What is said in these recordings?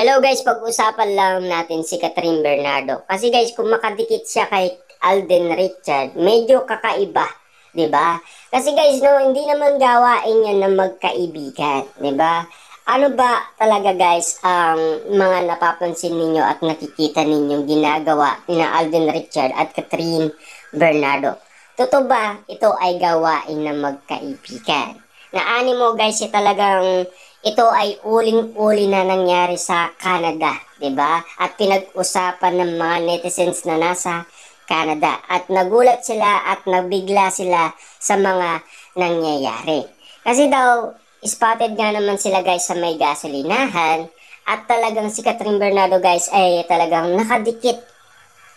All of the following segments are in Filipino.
Hello guys, pag-usapan lang natin si Catherine Bernardo. Kasi guys, kung makadikit siya kay Alden Richard, medyo kakaiba, 'di ba? Kasi guys, no, hindi naman gawain yan na magkaibigan, 'di ba? Ano ba talaga guys ang mga napapansin ninyo at nakikita ninyong ginagawa ni Alden Richard at Catherine Bernardo? Totoo ba ito ay gawain na magkaibigan? Naani mo guys, talagang ito ay uling-uli na nangyari sa Canada, 'di ba? At pinag-usapan ng mga netizens na nasa Canada at nagulat sila at nabigla sila sa mga nangyayari. Kasi daw spotted nga naman sila guys sa may gasolinahan at talagang si Catherine Bernardo guys ay talagang nakadikit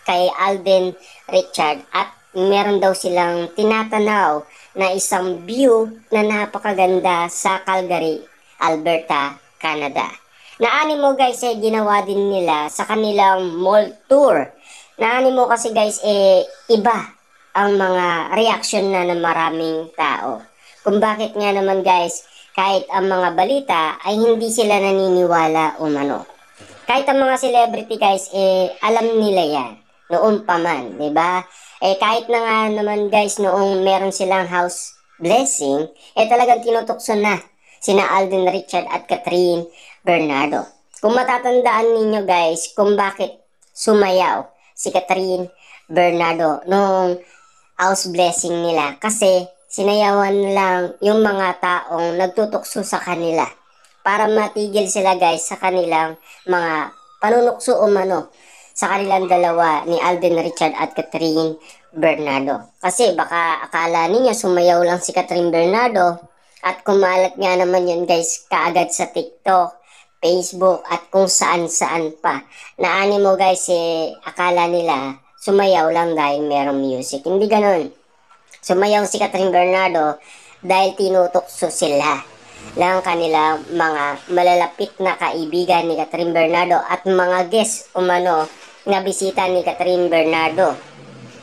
kay Alden Richard at meron daw silang tinatanaw na isang view na napakaganda sa Calgary, Alberta, Canada. Naani mo guys ginawa din nila sa kanilang mall tour. Naani mo kasi guys iba ang mga reaction na ng maraming tao. Kung bakit nga naman guys kahit ang mga balita ay hindi sila naniniwala umano. Kahit ang mga celebrity guys alam nila yan noon pa man, 'di ba? Kahit na nga naman guys noong meron silang house blessing, talagang tinutokso na sina Alden Richard at Catherine Bernardo. Kung matatandaan ninyo guys kung bakit sumayaw si Catherine Bernardo noong house blessing nila, kasi sinayawan lang yung mga taong nagtutukso sa kanila para matigil sila guys sa kanilang mga panunukso umano sa kanilang dalawa ni Alden Richard at Catherine Bernardo. Kasi baka akala ninyo sumayaw lang si Catherine Bernardo at kumalat nga naman yun guys kaagad sa TikTok, Facebook at kung saan-saan pa. Naani mo guys akala nila sumayaw lang dahil merong music. Hindi ganun. Sumayaw si Catherine Bernardo dahil tinutokso sila ng kanilang mga malalapit na kaibigan ni Catherine Bernardo at mga guest umano na bisita ni Catherine Bernardo.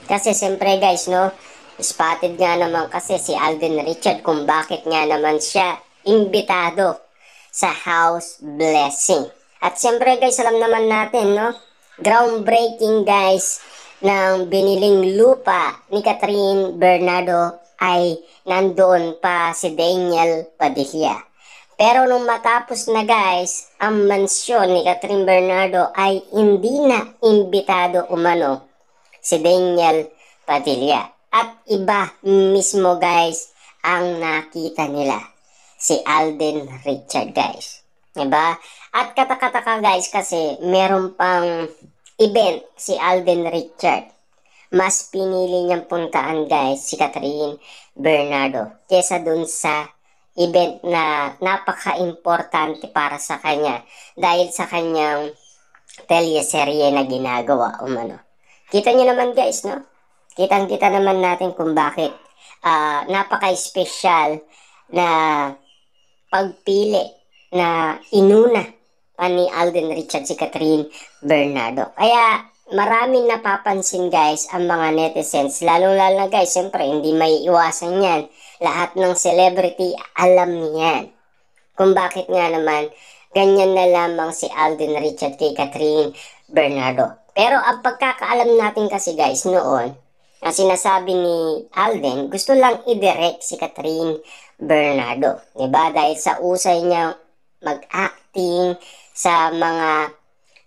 Kasi siyempre guys no, spotted nga naman kasi si Alden Richard kung bakit nga naman siya imbitado sa house blessing. At siyempre guys, alam naman natin no, groundbreaking guys ng biniling lupa ni Catherine Bernardo ay nandoon pa si Daniel Padilla. Pero nung matapos na guys, ang mansyon ni Catherine Bernardo ay hindi na imbitado umano si Daniel Padilla. At iba mismo guys ang nakita nila, si Alden Richard guys. Diba? At katakataka guys kasi meron pang event si Alden Richard. Mas pinili niyang puntaan guys si Catherine Bernardo kesa dun sa event na napaka-importante para sa kanya dahil sa kanyang teleserye na ginagawa umano. Kita niyo naman guys no? Kitang-kita naman natin kung bakit napaka-special na pagpili na inuna pa ni Alden Richard si Catherine Bernardo. Kaya maraming napapansin guys ang mga netizens, lalong-lalo na guys, siyempre hindi may iwasan yan. Lahat ng celebrity alam niyan kung bakit nga naman ganyan na lamang si Alden Richard kay Catherine Bernardo. Pero ang pagkakaalam natin kasi guys noon, ang sinasabi ni Alden, gusto lang i-direct si Catherine Bernardo. Diba? Dahil sa usay niya mag-acting, sa mga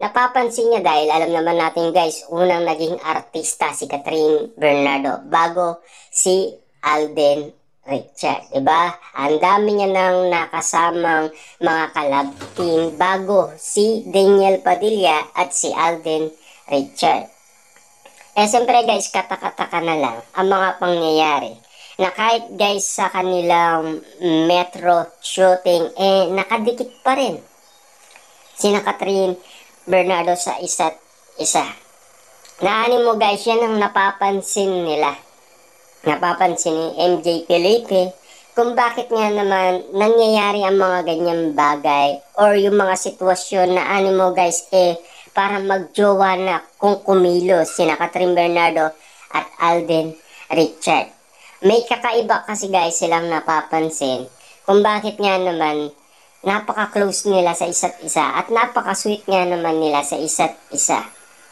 napapansin niya dahil alam naman natin guys, unang naging artista si Catherine Bernardo bago si Alden Richard. Diba? Ang dami niya nang nakasamang mga collab team bago si Daniel Padilla at si Alden Richard. Siyempre guys, katakataka na lang ang mga pangyayari na kahit guys sa kanilang metro shooting nakadikit pa rin sina Catherine Bernardo sa isa't isa. Naani mo guys, yan ang napapansin nila. Napapansin ni MJ Felipe kung bakit nga naman nangyayari ang mga ganyang bagay or yung mga sitwasyon na animo guys para magjowa na kung kumilos sina Catherine Bernardo at Alden Richard. May kakaiba kasi guys silang napapansin kung bakit nga naman napaka-close nila sa isa't isa at napaka-sweet nga naman nila sa isa't isa.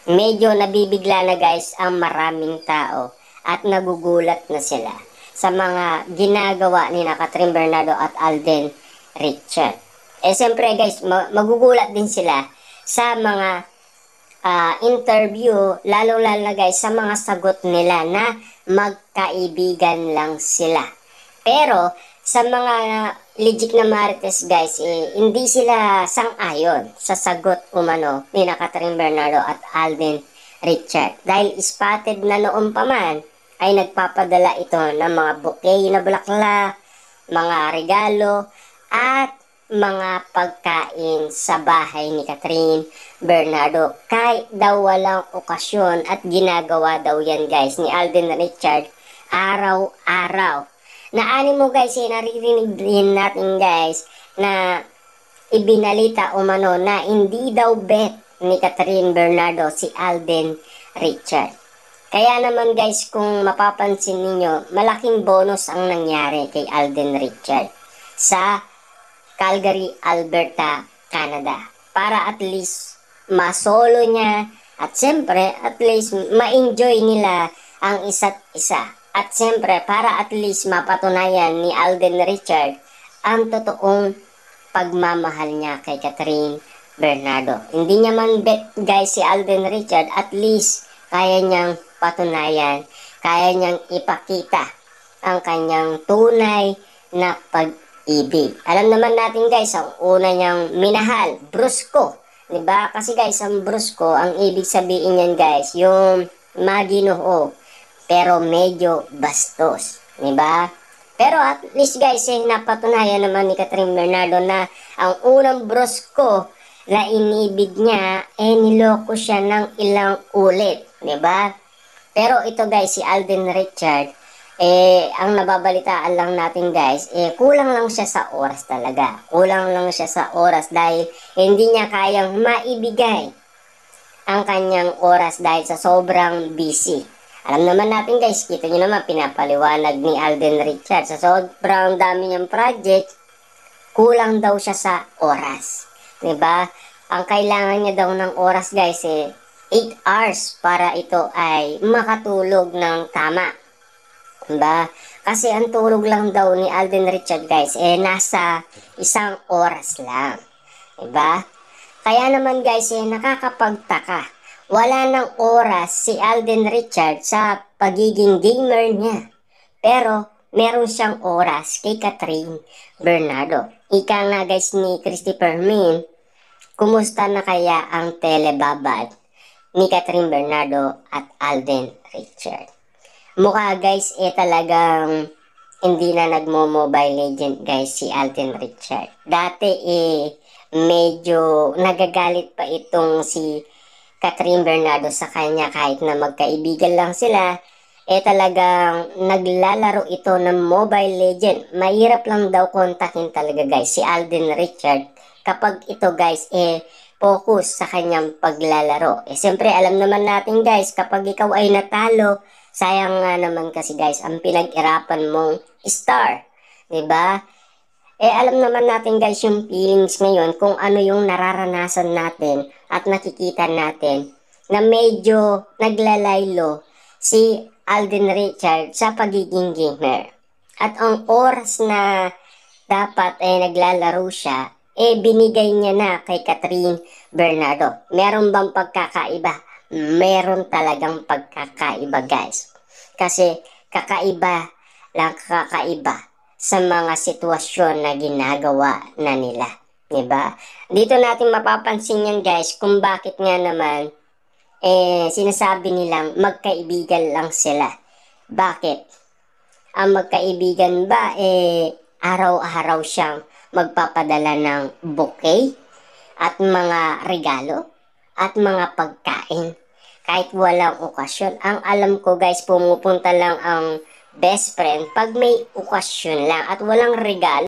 Medyo nabibigla na guys ang maraming tao at nagugulat na sila sa mga ginagawa ni Catherine Bernardo at Alden Richard. Siyempre guys, magugulat din sila sa mga interview, lalo-lalo na guys sa mga sagot nila na magkaibigan lang sila. Pero sa mga legit na marites guys, hindi sila sang-ayon sa sagot umano ni Catherine Bernardo at Alden Richard. Dahil spotted na noon pa man ay nagpapadala ito ng mga bouquet na bulaklak, mga regalo, at mga pagkain sa bahay ni Catherine Bernardo. Kahit daw walang okasyon at ginagawa daw yan guys ni Alden Richard araw-araw. Naani mo guys, naririnig din natin guys na ibinalita umano na hindi daw bet ni Catherine Bernardo si Alden Richard. Kaya naman guys, kung mapapansin ninyo, malaking bonus ang nangyari kay Alden Richard sa Calgary, Alberta, Canada. Para at least masolo niya at siyempre at least ma-enjoy nila ang isa't isa. At siyempre para at least mapatunayan ni Alden Richard ang totoong pagmamahal niya kay Catherine Bernardo. Hindi niya man bet guys si Alden Richard, at least kaya niyang patunayan, kaya niyang ipakita ang kanyang tunay na pag-ibig. Alam naman natin guys, ang una niyang minahal, brusko. Diba? Kasi guys, ang brusko, ang ibig sabihin niyan guys, yung maginoo, pero medyo bastos. Diba? Pero at least guys, napatunayan naman ni Catherine Bernardo na ang unang brusko na inibig niya, niloko siya ng ilang ulit. Diba? Pero ito guys, si Alden Richard, ang nababalitaan lang natin guys, kulang lang siya sa oras talaga. Kulang lang siya sa oras dahil hindi niya kayang maibigay ang kanyang oras dahil sa sobrang busy. Alam naman natin guys, kita nyo naman pinapaliwanag ni Alden Richard. Sa sobrang dami niyang project, kulang daw siya sa oras. Diba? Ang kailangan niya daw ng oras guys, 8 hours para ito ay makatulog ng tama. Diba? Kasi ang tulog lang daw ni Alden Richard guys, nasa 1 oras lang. Diba? Kaya naman guys, nakakapagtaka. Wala ng oras si Alden Richard sa pagiging gamer niya. Pero meron siyang oras kay Catherine Bernardo. Ika nga guys ni Christopher Min, kumusta na kaya ang telebabad ni Catherine Bernardo at Alden Richard? Mukha guys, talagang hindi na nagmo-mobile legend guys si Alden Richard. Dati medyo nagagalit pa itong si Catherine Bernardo sa kanya kahit na magkaibigan lang sila. Talagang naglalaro ito ng Mobile Legend. Mahirap lang daw kontakin talaga guys si Alden Richard kapag ito guys focus sa kanyang paglalaro. Siyempre alam naman natin guys, kapag ikaw ay natalo, sayang nga naman kasi guys ang pinag-irapan mong star. Diba? Alam naman natin guys yung feelings ngayon kung ano yung nararanasan natin at nakikita natin na medyo naglalaylo si Alden Richard sa pagiging gamer. At ang oras na dapat naglalaro siya, binigay niya na kay Catherine Bernardo. Meron bang pagkakaiba? Meron talagang pagkakaiba guys. Kasi kakaiba sa mga sitwasyon na ginagawa na nila. Diba? Dito natin mapapansin yan guys kung bakit nga naman sinasabi nilang magkaibigan lang sila. Bakit? Ang magkaibigan ba araw-araw siyang magpapadala ng bouquet at mga regalo at mga pagkain kahit walang okasyon. Ang alam ko guys, pumupunta lang ang best friend pag may okasyon lang at walang regalo.